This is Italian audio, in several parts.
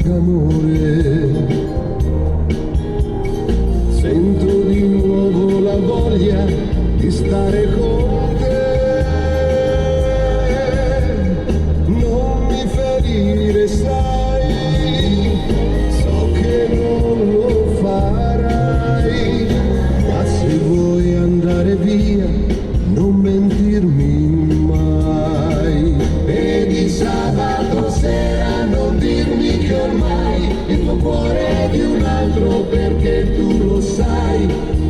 amore. Sento di nuovo la voglia di stare con te. Non mi ferire, sai, so che non lo farai, ma se vuoi andare via non mentirmi mai. E di sabato sera non dirmi che ormai il tuo cuore è di un altro, perché tu lo sai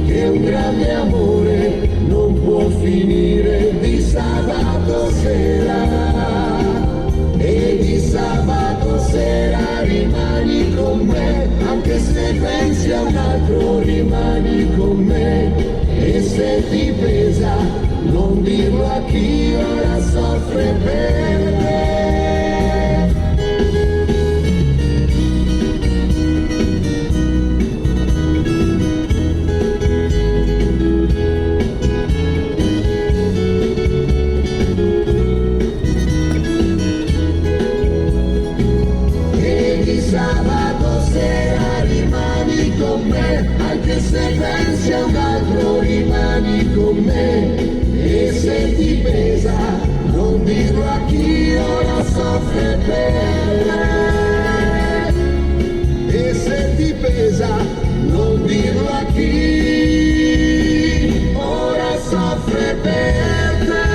che un grande amore non può finire. Di sabato sera, e di sabato sera rimani con me, anche se pensi a un altro rimani con me. E se ti pesa non dirlo a chi ora soffre per te. E di sabato sera rimani con me, anche se pensi a un altro rimani con me. E se ti pesa non dirlo a chi ora soffre per me. E se ti pesa non dirlo a chi ora soffre per te.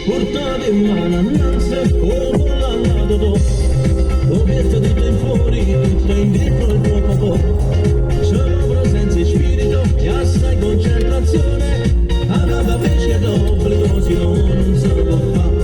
Portate in mano annanzi come l'annato dopo, lo metto tutto in fuori, tutto in dentro il tuo popò. Sono presenza e spirito e assai concentrazione, a tanta pesca d'obbligo si non si può fare.